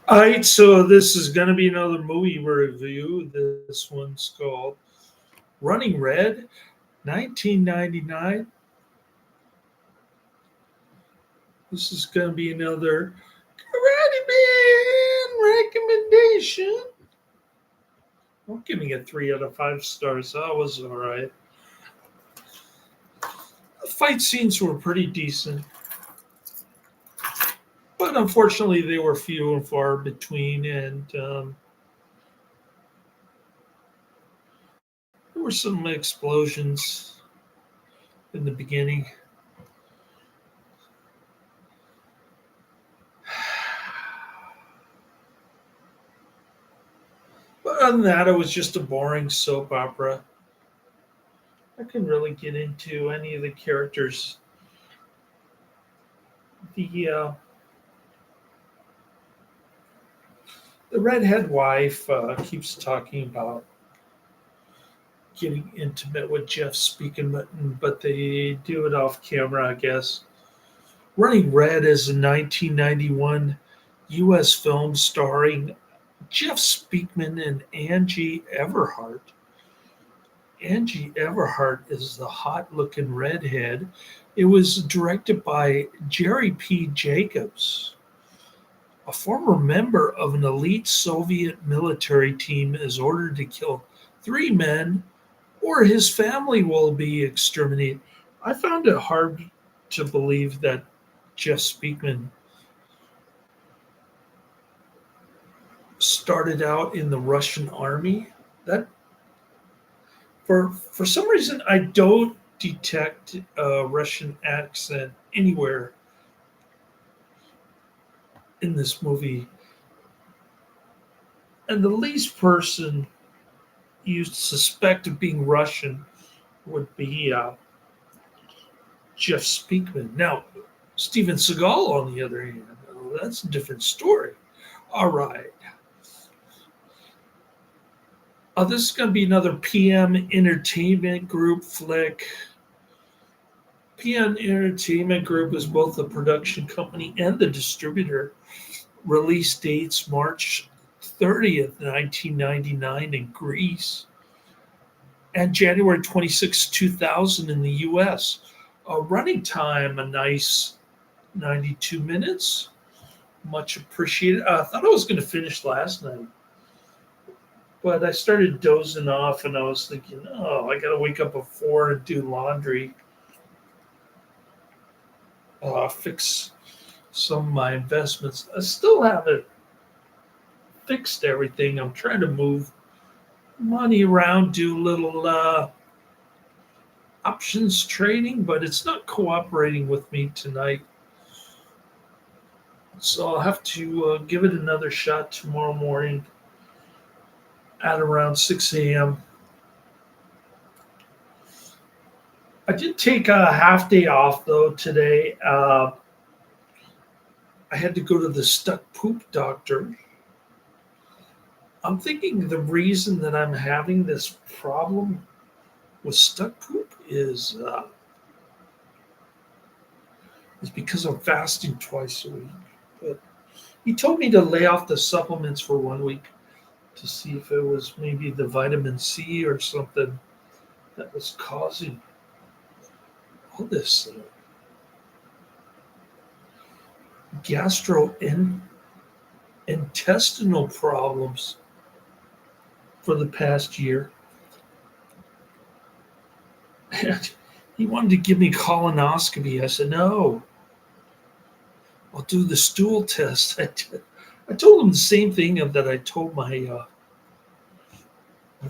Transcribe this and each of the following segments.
All right, so this is going to be another movie review. This one's called Running Red, 1999. This is going to be another Karate Man recommendation. I'm giving it 3 out of 5 stars. That was all right. The fight scenes were pretty decent, but unfortunately, they were few and far between, and there were some explosions in the beginning. But other than that, it was just a boring soap opera. I couldn't really get into any of the characters. The redhead wife keeps talking about getting intimate with Jeff Speakman, but they do it off camera, I guess. Running Red is a 1991 U.S. film starring Jeff Speakman and Angie Everhart. Angie Everhart is the hot looking redhead. It was directed by Jerry P. Jacobs. A former member of an elite Soviet military team is ordered to kill 3 men or his family will be exterminated. I found it hard to believe that Jeff Speakman started out in the Russian army. That for some reason I don't detect a Russian accent anywhere in this movie. And the least person you suspect of being Russian would be Jeff Speakman. Now, Steven Seagal, on the other hand, that's a different story. All right. This is going to be another PM Entertainment Group flick. PM Entertainment Group is both the production company and the distributor. Release dates March 30th, 1999 in Greece and January 2000 in the US. Running time, a nice 92 minutes. Much appreciated. I thought I was going to finish last night, but I started dozing off and I was thinking, oh, I got to wake up at 4 and do laundry, fix some of my investments. I still haven't fixed everything. I'm trying to move money around, do little options trading, but it's not cooperating with me tonight. So I'll have to give it another shot tomorrow morning at around 6 a.m. I did take a half day off though today. I had to go to the stuck poop doctor. I'm thinking the reason that I'm having this problem with stuck poop is because I'm fasting twice a week. But he told me to lay off the supplements for 1 week to see if it was maybe the vitamin C or something that was causing all this gastrointestinal problems for the past year. And he wanted to give me colonoscopy. I said, no, I'll do the stool test. I told him the same thing that I told my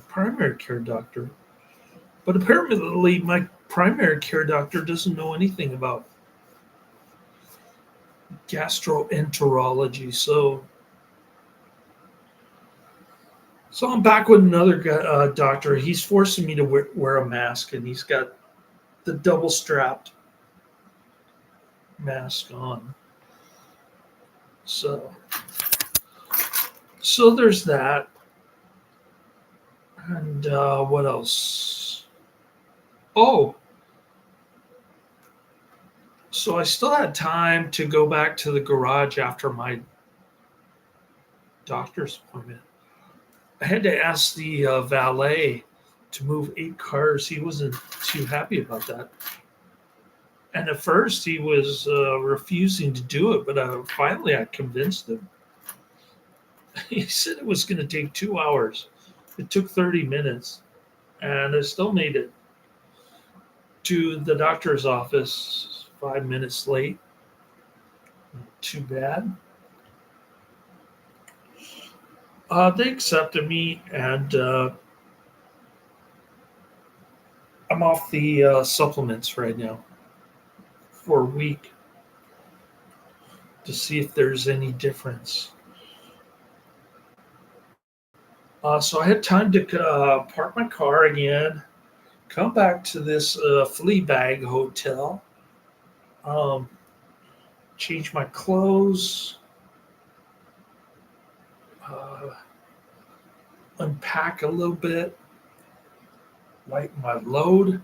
primary care doctor. But apparently, my primary care doctor doesn't know anything about gastroenterology. So I'm back with another doctor. He's forcing me to wear a mask, and he's got the double strapped mask on. So there's that. And what else? Oh, so I still had time to go back to the garage after my doctor's appointment. I had to ask the valet to move 8 cars. He wasn't too happy about that. And at first, he was refusing to do it, but finally, I convinced him. He said it was going to take 2 hours. It took 30 minutes, and I still made it to the doctor's office 5 minutes late. Not too bad. They accepted me, and I'm off the supplements right now for a week to see if there's any difference. So I had time to park my car again, come back to this flea bag hotel, um, change my clothes, uh, unpack a little bit, lighten my load,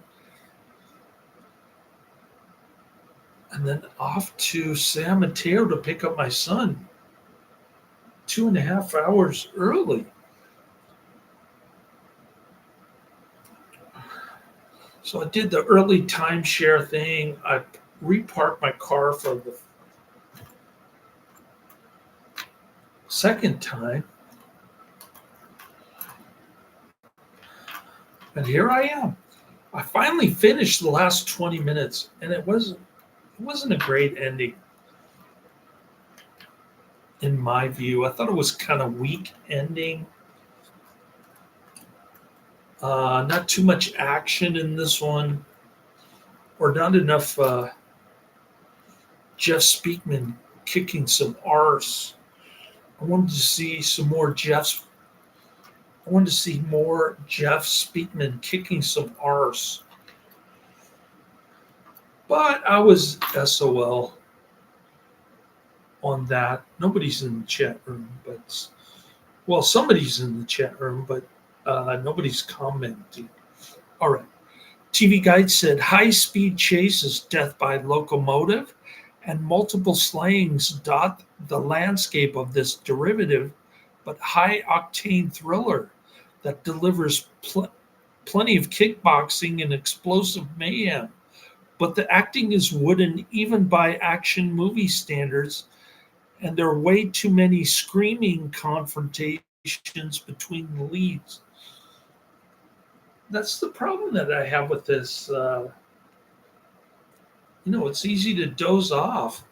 and then off to San Mateo to pick up my son 2.5 hours early. So I did the early timeshare thing. I reparked my car for the second time. And here I am. I finally finished the last 20 minutes, and it wasn't a great ending in my view. I thought it was kind of weak ending. Not too much action in this one, or not enough Jeff Speakman kicking some arse. I wanted to see some more Jeff. I wanted to see more Jeff Speakman kicking some arse. But I was SOL on that. Nobody's in the chat room, but well, somebody's in the chat room, but nobody's commenting. All right. TV Guide said high speed chases, death by locomotive, and multiple slayings dot the landscape of this derivative but high octane thriller that delivers plenty of kickboxing and explosive mayhem. But the acting is wooden even by action movie standards, and there are way too many screaming confrontations between the leads. That's the problem that I have with this. It's easy to doze off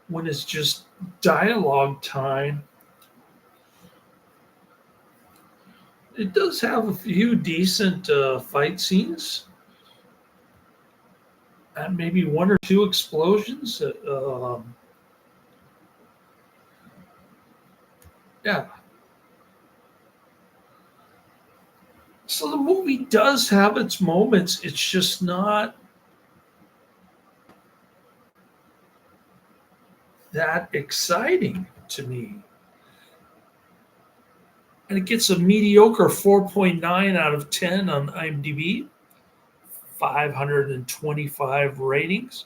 when it's just dialogue time. It does have a few decent fight scenes and maybe one or two explosions. Yeah. So the movie does have its moments. It's just not that exciting to me. And it gets a mediocre 4.9 out of 10 on IMDb, 525 ratings.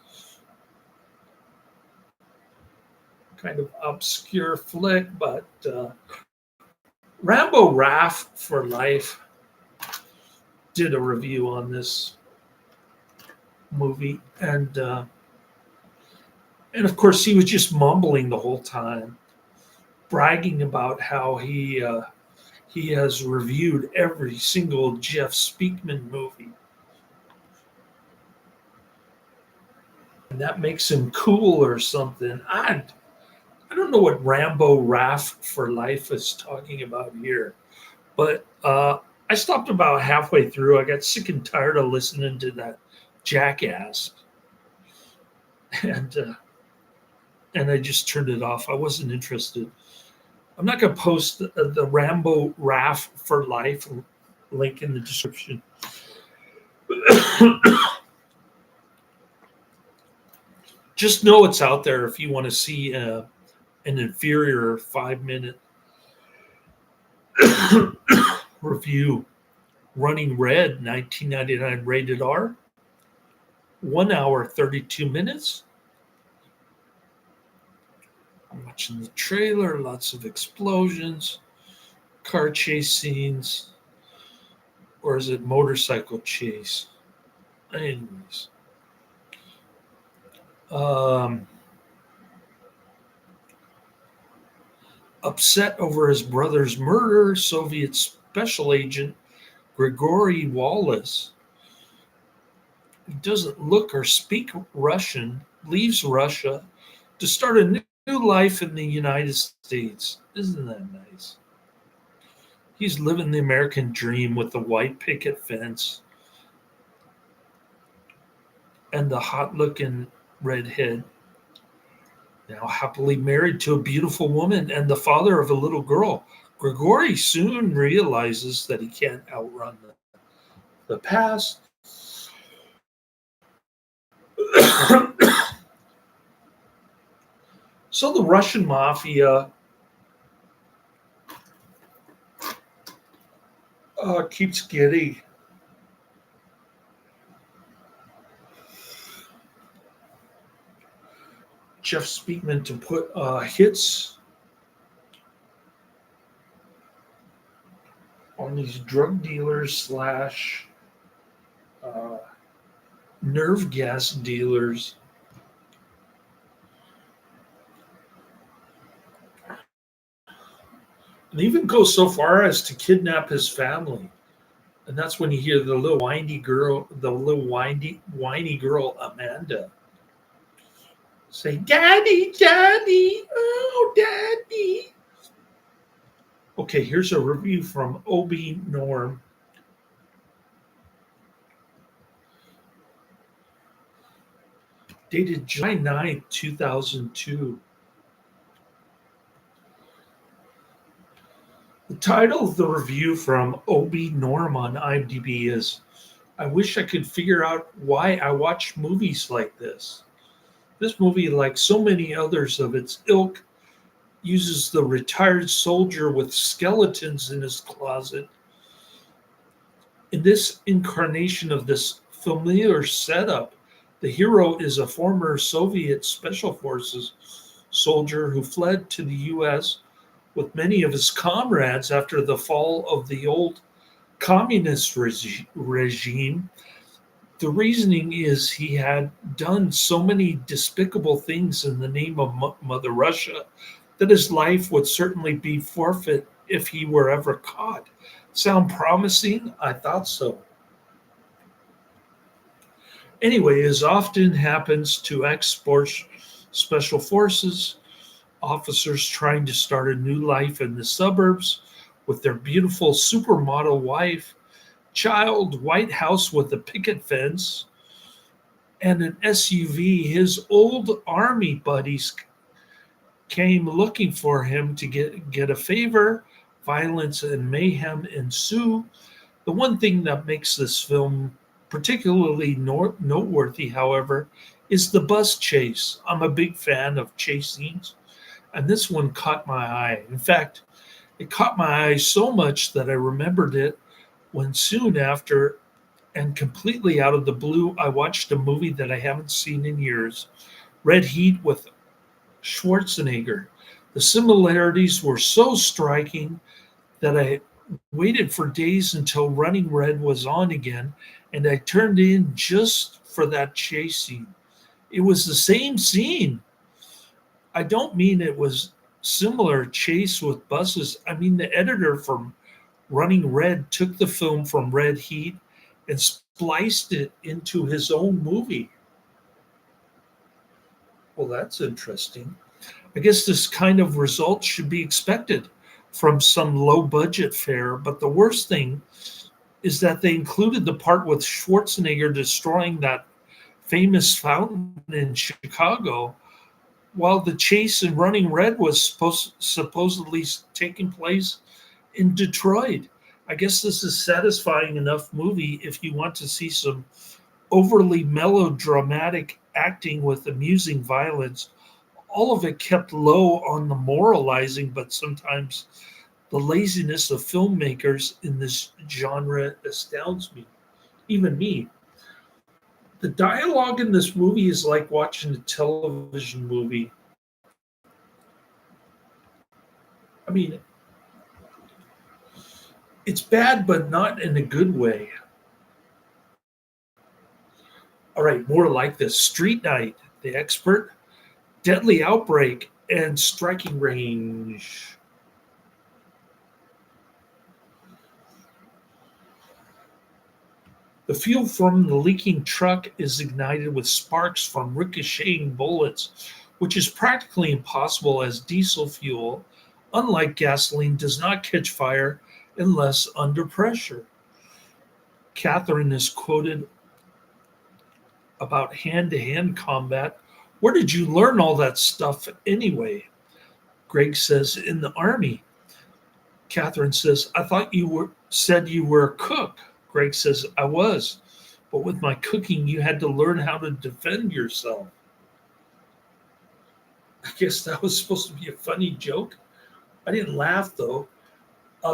Kind of obscure flick, but Rambo Raff for Life did a review on this movie, and of course he was just mumbling the whole time, bragging about how he has reviewed every single Jeff Speakman movie, and that makes him cool or something. I don't know what Rambo Raff for Life is talking about here, but I stopped about halfway through. I got sick and tired of listening to that jackass, and I just turned it off. I wasn't interested. I'm not going to post the Rambo Raff for Life link in the description. Just know it's out there if you want to see an inferior 5-minute review. Running Red, 1999 rated R, 1 hour 32 minutes. Watching the trailer, lots of explosions, car chase scenes, or is it motorcycle chase? Anyways, um, upset over his brother's murder, Soviet special agent Grigory Wallace, who doesn't look or speak Russian, leaves Russia to start a new life in the United States. Isn't that nice? He's living the American dream with the white picket fence and the hot looking redhead, now happily married to a beautiful woman and the father of a little girl. Grigory soon realizes that he can't outrun the past. So the Russian mafia keeps getting Jeff Speakman to put hits on these drug dealers slash uh, nerve gas dealers, and even goes so far as to kidnap his family. And that's when you hear the little whiny girl Amanda say, "Daddy, Daddy, oh, Daddy." Okay, here's a review from Obi Norm. Dated July 9th, 2002. The title of the review from Obi Norm on IMDb is I wish I could figure out why I watch movies like this. This movie, like so many others of its ilk, uses the retired soldier with skeletons in his closet. In this incarnation of this familiar setup, the hero is a former Soviet Special Forces soldier who fled to the US with many of his comrades after the fall of the old communist regime. The reasoning is he had done so many despicable things in the name of Mother Russia that his life would certainly be forfeit if he were ever caught. Sound promising? I thought so. Anyway, as often happens to ex special forces officers trying to start a new life in the suburbs with their beautiful supermodel wife, child, white house with a picket fence, and an SUV, his old army buddies came looking for him to get a favor. Violence and mayhem ensue. The one thing that makes this film particularly noteworthy, however, is the bus chase. I'm a big fan of chase scenes, and this one caught my eye. In fact, it caught my eye so much that I remembered it when soon after and completely out of the blue, I watched a movie that I haven't seen in years, Red Heat with Schwarzenegger. The similarities were so striking that I waited for days until Running Red was on again, and I turned in just for that chase scene. It was the same scene. I don't mean it was similar chase with buses. I mean the editor from Running Red took the film from Red Heat and spliced it into his own movie. Well, that's interesting. I guess this kind of result should be expected from some low budget fare, but the worst thing is that they included the part with Schwarzenegger destroying that famous fountain in Chicago, while the chase in Running Red was supposedly taking place in Detroit. I guess this is satisfying enough movie if you want to see some overly melodramatic acting with amusing violence. All of it kept low on the moralizing, but sometimes the laziness of filmmakers in this genre astounds me, even me. The dialogue in this movie is like watching a television movie. I mean, it's bad, but not in a good way. All right, more like this: Street Night, The Expert, Deadly Outbreak, and Striking Range. The fuel from the leaking truck is ignited with sparks from ricocheting bullets, which is practically impossible as diesel fuel, unlike gasoline, does not catch fire unless under pressure. Catherine is quoted about hand to hand combat. Where did you learn all that stuff anyway? Greg says, in the army. Catherine says, I thought said you were a cook. Greg says, I was. But with my cooking, you had to learn how to defend yourself. I guess that was supposed to be a funny joke. I didn't laugh though.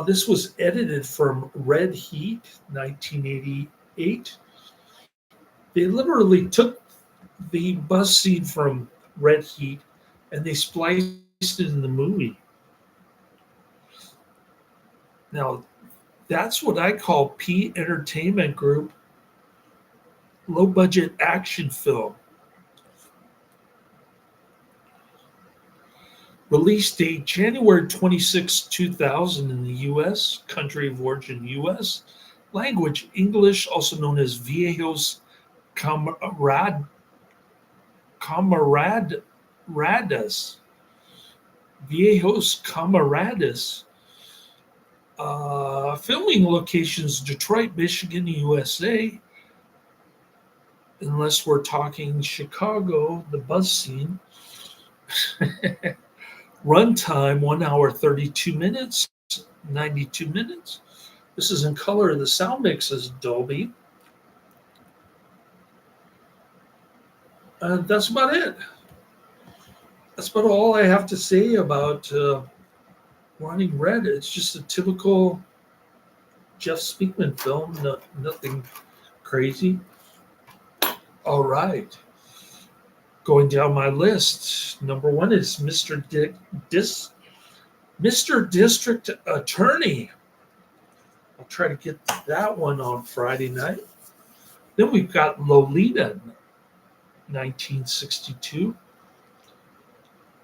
This was edited from Red Heat, 1988. They literally took the bus scene from Red Heat and they spliced it in the movie. Now, that's what I call P Entertainment Group low budget action film. Release date January 26, 2000 in the US, country of origin US, language English, also known as Viejos Camaradas. Viejos Camaradas. Filming locations Detroit, Michigan, USA. Unless we're talking Chicago, the bus scene. Runtime 1 hour 32 minutes, 92 minutes. This is in color. The sound mix is Dolby. And that's about it. That's about all I have to say about Running Red. It's just a typical Jeff Speakman film. Nothing crazy. All right. Going down my list, number one is Mr. District Attorney. I'll try to get that one on Friday night. Then we've got Lolita, 1962.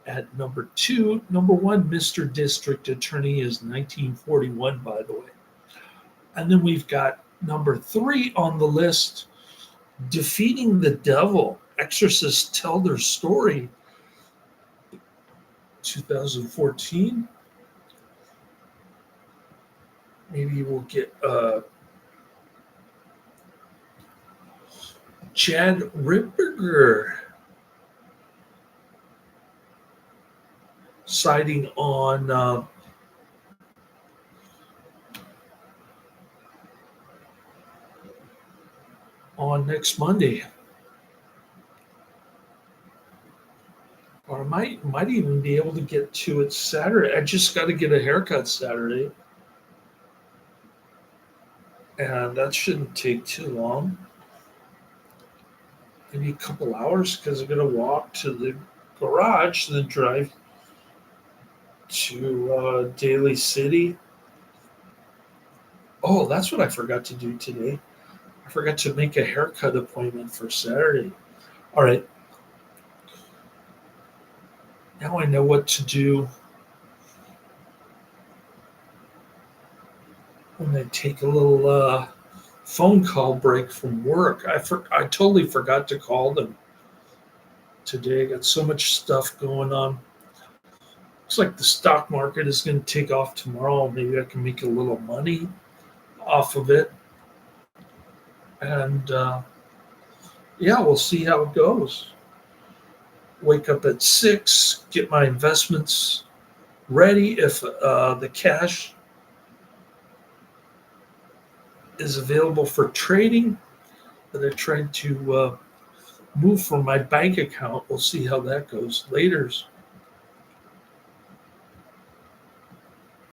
At number two, number one, Mr. District Attorney is 1941, by the way. And then we've got number three on the list, Defeating the Devil. Exorcists Tell Their Story, 2014. Maybe we'll get Chad Ripperger citing on next Monday. Or I might even be able to get to it Saturday. I just got to get a haircut Saturday. And that shouldn't take too long. Maybe a couple hours because I'm going to walk to the garage, then drive to Daly City. Oh, that's what I forgot to do today. I forgot to make a haircut appointment for Saturday. All right. Now I know what to do when I take a little phone call break from work. I totally forgot to call them today. I got so much stuff going on. Looks like the stock market is going to take off tomorrow. Maybe I can make a little money off of it. And yeah, we'll see how it goes. Wake up at 6, get my investments ready. If the cash is available for trading that I tried to move from my bank account, we'll see how that goes. Laters.